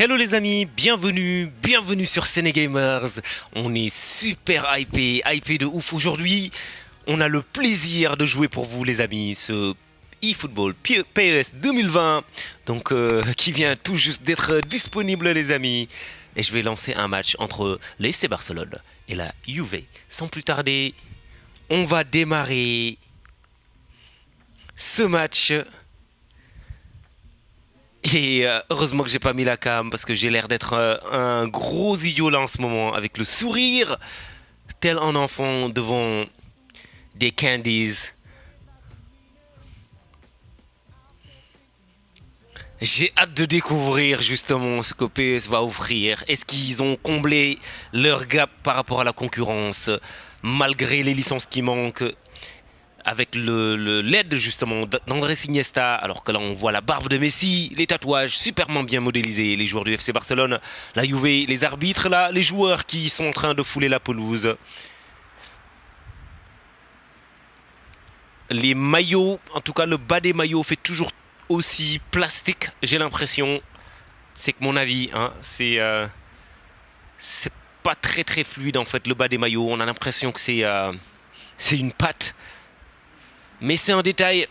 Hello les amis, bienvenue sur Sénégamers. On est super hypé de ouf aujourd'hui. On a le plaisir de jouer pour vous les amis ce eFootball PES 2020, donc qui vient tout juste d'être disponible les amis. Et je vais lancer un match entre l'FC Barcelone et la Juve. Sans plus tarder, on va démarrer ce match. Et heureusement que j'ai pas mis la cam parce que j'ai l'air d'être un gros idiot là en ce moment avec le sourire tel un enfant devant des candies. J'ai hâte de découvrir justement ce que PS va offrir. Est-ce qu'ils ont comblé leur gap par rapport à la concurrence malgré les licences qui manquent? Avec l'aide justement d'Andrés Iniesta, alors que là on voit la barbe de Messi, les tatouages superment bien modélisés, les joueurs du FC Barcelone, la Juve, les arbitres là, les joueurs qui sont en train de fouler la pelouse. Les maillots, en tout cas le bas des maillots fait toujours aussi plastique, j'ai l'impression. C'est que mon avis, hein, c'est pas très fluide en fait le bas des maillots, on a l'impression que c'est une pâte. Mais c'est un détail.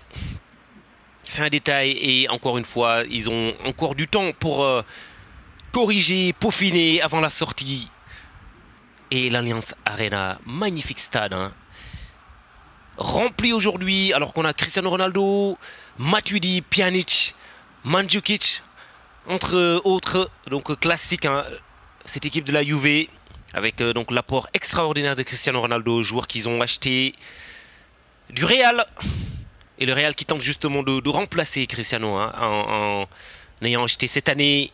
C'est un détail et encore une fois, ils ont encore du temps pour corriger, peaufiner avant la sortie. Et l'Alliance Arena, magnifique stade, hein. Rempli aujourd'hui, alors qu'on a Cristiano Ronaldo, Matuidi, Pjanic, Mandzukic, entre autres. Donc classique, hein, cette équipe de la Juve, avec donc l'apport extraordinaire de Cristiano Ronaldo, joueur qu'ils ont acheté du Real. Et le Real qui tente justement de remplacer Cristiano, hein, en ayant acheté cette année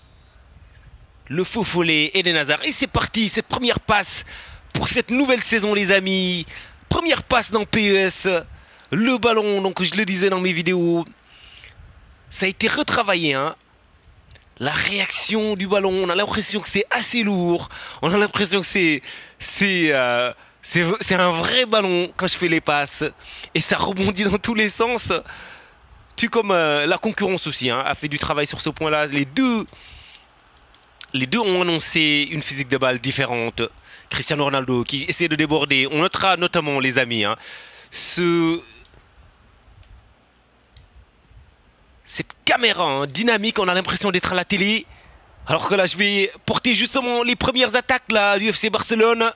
le faux follet Eden Hazard. Et c'est parti, cette première passe pour cette nouvelle saison les amis. Première passe dans PES. Le ballon, donc je le disais dans mes vidéos, ça a été retravaillé, hein. La réaction du ballon, on a l'impression que c'est assez lourd. On a l'impression que c'est un vrai ballon quand je fais les passes. Et ça rebondit dans tous les sens. Tout comme la concurrence aussi, hein, a fait du travail sur ce point-là. Les deux ont annoncé une physique de balle différente. Cristiano Ronaldo qui essaie de déborder. On notera notamment les amis, hein, cette caméra, hein, dynamique, on a l'impression d'être à la télé. Alors que là, je vais porter justement les premières attaques là, du FC Barcelone.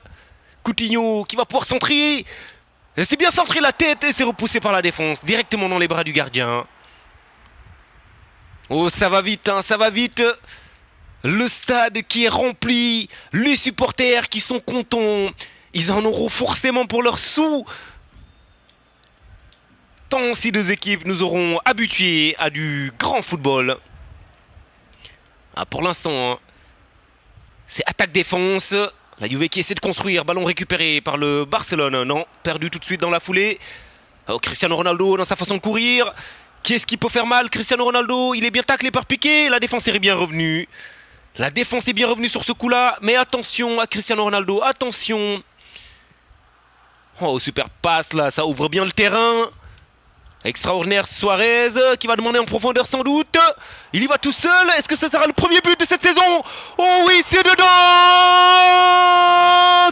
Coutinho qui va pouvoir centrer. C'est bien centré la tête et c'est repoussé par la défense. Directement dans les bras du gardien. Oh, ça va vite, hein, ça va vite. Le stade qui est rempli. Les supporters qui sont contents. Ils en auront forcément pour leurs sous. Tant ces deux équipes nous auront habitués à du grand football. Ah, pour l'instant, hein, c'est attaque-défense. La Juve qui essaie de construire, ballon récupéré par le Barcelone. Non, perdu tout de suite dans la foulée. Oh, Cristiano Ronaldo dans sa façon de courir. Qui est-ce qui peut faire mal? Cristiano Ronaldo, il est bien taclé par Piqué. La défense est bien revenue. La défense est bien revenue sur ce coup-là. Mais attention à Cristiano Ronaldo, attention. Oh, super passe là, ça ouvre bien le terrain. Extraordinaire Suarez qui va demander en profondeur sans doute. Il y va tout seul. Est-ce que ce sera le premier but de cette saison? Oh oui, c'est dedans.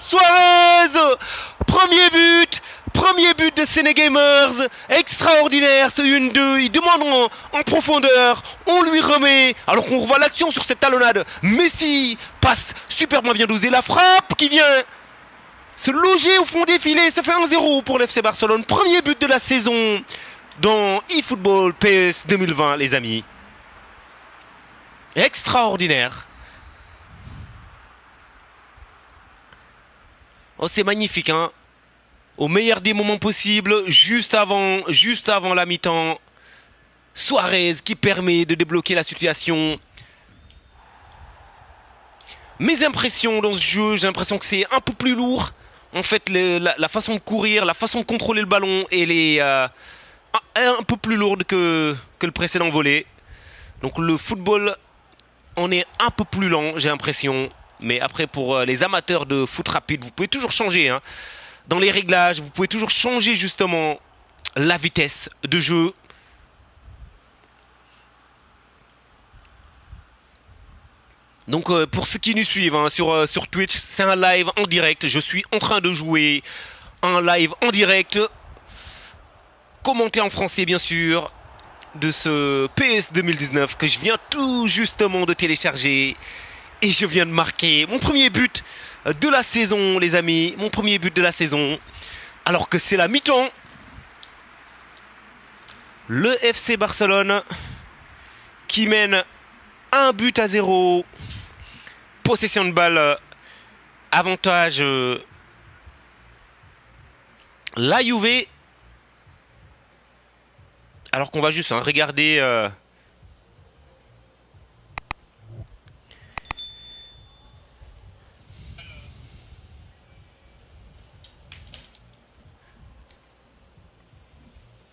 Suarez. Premier but de Sénégamers. Extraordinaire ce 1-2. Il demande en profondeur. On lui remet. Alors qu'on revoit l'action sur cette talonnade. Messi passe superbement bien dosé. La frappe qui vient se loger au fond des filets. Ça fait 1-0 pour l'FC Barcelone. Premier but de la saison dans eFootball PES 2020 les amis. Extraordinaire. Oh, c'est magnifique, hein. Au meilleur des moments possibles, juste avant la mi-temps. Suarez qui permet de débloquer la situation. Mes impressions dans ce jeu, j'ai l'impression que c'est un peu plus lourd. En fait, la façon de courir, la façon de contrôler le ballon, elle est un peu plus lourde que le précédent volet. Donc le football en est un peu plus lent, j'ai l'impression. Mais après, pour les amateurs de foot rapide, vous pouvez toujours changer, hein. Dans les réglages, vous pouvez toujours changer justement la vitesse de jeu. Donc pour ceux qui nous suivent hein, sur Twitch, c'est un live en direct. Je suis en train de jouer un live en direct, commenté en français bien sûr, de ce PS 2019 que je viens tout justement de télécharger. Et je viens de marquer mon premier but de la saison les amis. Mon premier but de la saison. Alors que c'est la mi-temps. Le FC Barcelone qui mène 1-0. Possession de balle, avantage la Juve. Alors qu'on va juste regarder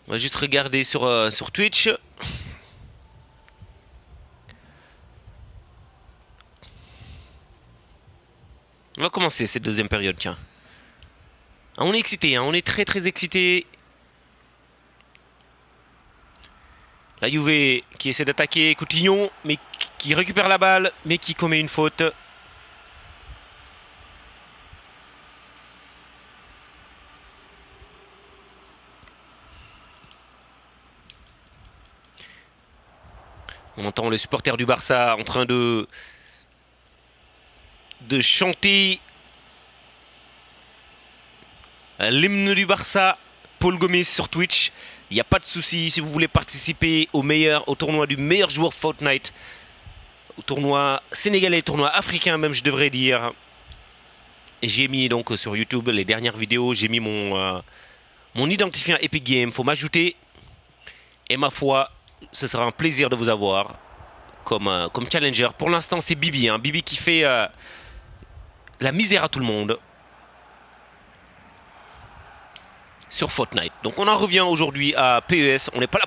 on va juste regarder sur Twitch. On va commencer cette deuxième période, tiens. Ah, on est excité, hein, on est très très excité. La Juve qui essaie d'attaquer Coutinho, mais qui récupère la balle, mais qui commet une faute. On entend les supporters du Barça en train de chanter l'hymne du Barça. Paul Gomis sur Twitch. Il n'y a pas de souci si vous voulez participer au tournoi du meilleur joueur Fortnite. Au tournoi sénégalais, tournoi africain même je devrais dire. Et j'ai mis donc sur YouTube les dernières vidéos. J'ai mis mon identifiant Epic Games. Faut m'ajouter. Et ma foi, ce sera un plaisir de vous avoir comme challenger. Pour l'instant c'est Bibi. Hein. Bibi qui fait la misère à tout le monde. Sur Fortnite. Donc on en revient aujourd'hui à PES. On n'est pas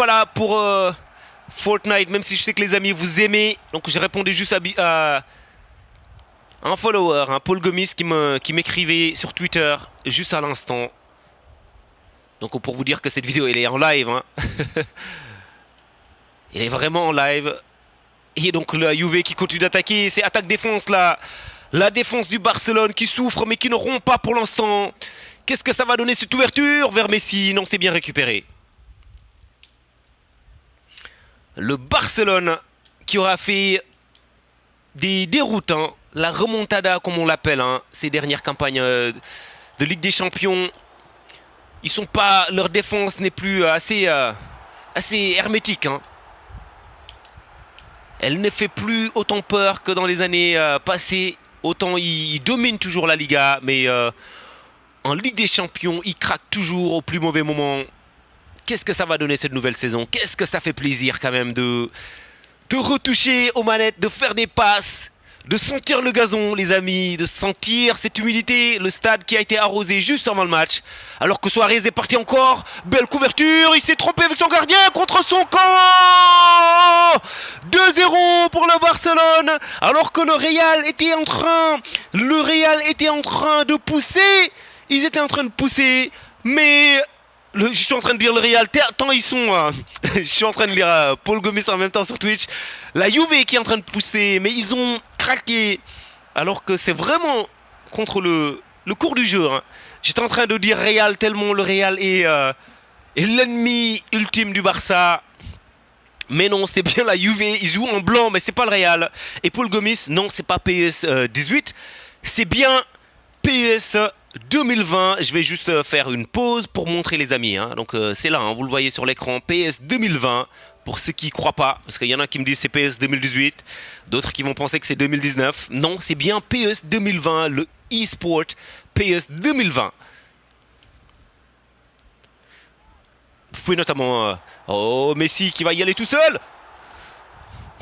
là pour Fortnite, même si je sais que les amis vous aimez. Donc j'ai répondu juste à un follower, un Paul Gomis qui m'écrivait sur Twitter juste à l'instant. Donc pour vous dire que cette vidéo elle est en live. Hein. Elle est vraiment en live. Et donc la Juve qui continue d'attaquer. C'est attaque-défense là. La défense du Barcelone qui souffre mais qui ne rompt pas pour l'instant. Qu'est-ce que ça va donner cette ouverture vers Messi? Non, c'est bien récupéré. Le Barcelone qui aura fait des déroutes, hein, la remontada comme on l'appelle, hein, ces dernières campagnes de Ligue des Champions. Ils sont pas, leur défense n'est plus assez hermétique. Hein. Elle ne fait plus autant peur que dans les années passées. Autant ils dominent toujours la Liga, mais en Ligue des Champions, ils craquent toujours au plus mauvais moment. Qu'est-ce que ça va donner cette nouvelle saison? Qu'est-ce que ça fait plaisir quand même de retoucher aux manettes, de faire des passes, de sentir le gazon, les amis, de sentir cette humidité, le stade qui a été arrosé juste avant le match. Alors que Suarez est parti encore, belle couverture, il s'est trompé avec son gardien contre son camp. 2-0 pour le Barcelone, alors que le Real était en train de pousser. Ils étaient en train de pousser, mais je suis en train de lire le Real, tant ils sont... je suis en train de lire Paul Gomis en même temps sur Twitch. La Juve qui est en train de pousser, mais ils ont craqué. Alors que c'est vraiment contre le cours du jeu. Hein. J'étais en train de dire Real tellement le Real est l'ennemi ultime du Barça. Mais non, c'est bien la Juve. Ils jouent en blanc, mais c'est pas le Real. Et Paul Gomis, non, c'est pas PS 18. C'est bien PS 2020, je vais juste faire une pause pour montrer les amis. Hein. Donc c'est là, hein, vous le voyez sur l'écran, PS 2020. Pour ceux qui ne croient pas, parce qu'il y en a qui me disent c'est PS 2018, d'autres qui vont penser que c'est 2019. Non, c'est bien PS 2020, le e-sport PS 2020. Vous pouvez notamment... oh, Messi qui va y aller tout seul.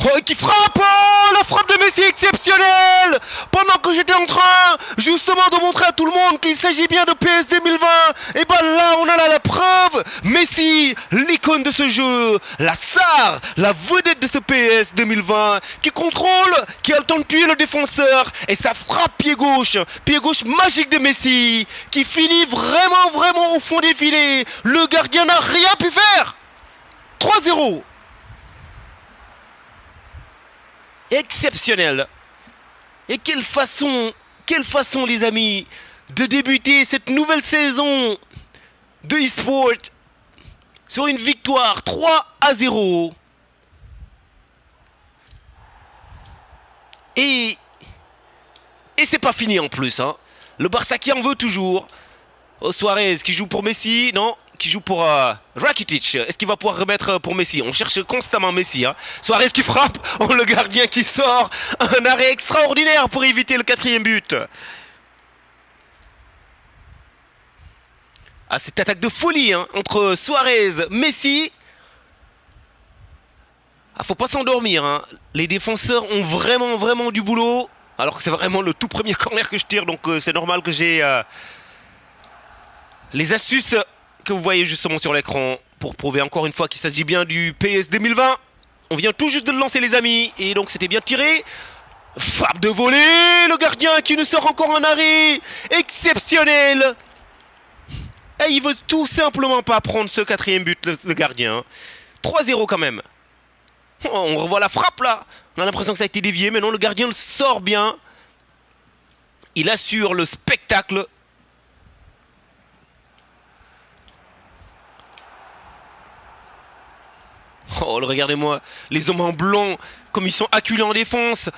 Oh, qui frappe! Oh, la frappe de Messi exceptionnelle! Pendant que j'étais en train, justement, de montrer à tout le monde qu'il s'agit bien de PS 2020, et ben là, on a là la preuve! Messi, l'icône de ce jeu, la star, la vedette de ce PS 2020, qui contrôle, qui a le temps de tuer le défenseur, et ça frappe pied gauche magique de Messi, qui finit vraiment au fond des filets. Le gardien n'a rien pu faire! 3-0. exceptionnel. Et quelle façon les amis, de débuter cette nouvelle saison de e-sport sur une victoire 3-0. Et c'est pas fini en plus, hein. Le Barça qui en veut toujours. Oh, Suarez qui joue pour Messi, non, qui joue pour Rakitic. Est-ce qu'il va pouvoir remettre pour Messi? On cherche constamment Messi, hein. Suarez qui frappe, oh, le gardien qui sort. Un arrêt extraordinaire pour éviter le 4e but. Ah, cette attaque de folie, hein, entre Suarez, Messi. Ah, faut pas s'endormir, hein. Les défenseurs ont vraiment du boulot. Alors que c'est vraiment le tout premier corner que je tire, donc c'est normal que j'ai les astuces que vous voyez justement sur l'écran pour prouver encore une fois qu'il s'agit bien du PS 2020. On vient tout juste de le lancer les amis, et donc c'était bien tiré. Frappe de volée, le gardien qui nous sort encore un arrêt exceptionnel. Et il veut tout simplement pas prendre ce 4e but, le gardien. 3-0 quand même. On revoit la frappe là. On a l'impression que ça a été dévié, mais non, le gardien le sort bien. Il assure le spectacle. Oh, regardez-moi, les hommes en blanc, comme ils sont acculés en défense.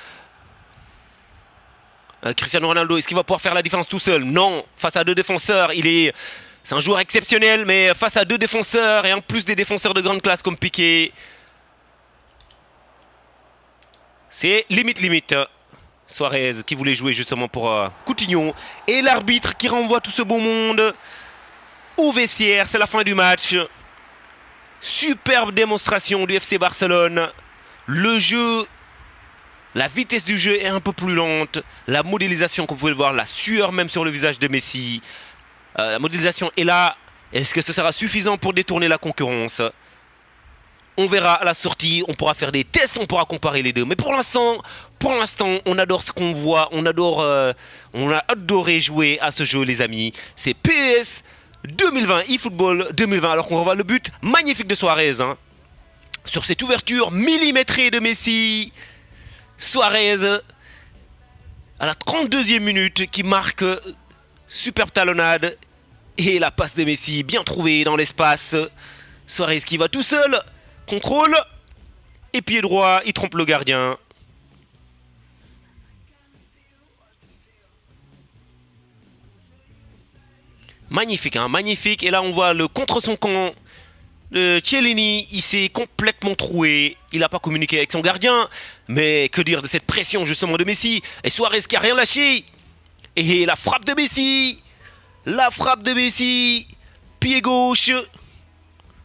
Cristiano Ronaldo, est-ce qu'il va pouvoir faire la différence tout seul? Non, face à 2 défenseurs, c'est un joueur exceptionnel, mais face à 2 défenseurs, et en plus des défenseurs de grande classe comme Piqué, c'est limite. Suarez qui voulait jouer justement pour Coutinho. Et l'arbitre qui renvoie tout ce beau monde au vestiaire. C'est la fin du match. Superbe démonstration du FC Barcelone. Le jeu, la vitesse du jeu est un peu plus lente. La modélisation, comme vous pouvez le voir, la sueur même sur le visage de Messi. La modélisation est là. Est-ce que ce sera suffisant pour détourner la concurrence? On verra à la sortie, on pourra faire des tests, on pourra comparer les deux. Mais pour l'instant, on adore ce qu'on voit. On a adoré jouer à ce jeu, les amis. C'est PS 2020, eFootball 2020. Alors qu'on revoit le but magnifique de Suarez, hein. Sur cette ouverture millimétrée de Messi. Suarez, à la 32e minute, qui marque superbe talonnade. Et la passe de Messi, bien trouvée dans l'espace. Suarez qui va tout seul. Contrôle, et pied droit, il trompe le gardien. Magnifique, hein, magnifique. Et là, on voit le contre son camp de Chiellini. Il s'est complètement troué. Il n'a pas communiqué avec son gardien. Mais que dire de cette pression, justement, de Messi? Et Suarez qui n'a rien lâché. Et la frappe de Messi. La frappe de Messi. Pied gauche.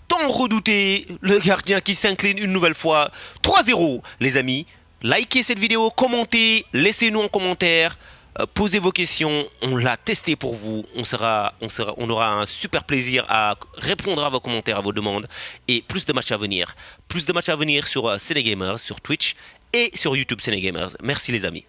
Tant redouté, le gardien qui s'incline une nouvelle fois. 3-0, les amis. Likez cette vidéo, commentez, laissez-nous en commentaire, posez vos questions. On l'a testé pour vous. On aura un super plaisir à répondre à vos commentaires, à vos demandes. Et plus de matchs à venir. Plus de matchs à venir sur Sénégamers, sur Twitch et sur YouTube Sénégamers. Merci les amis.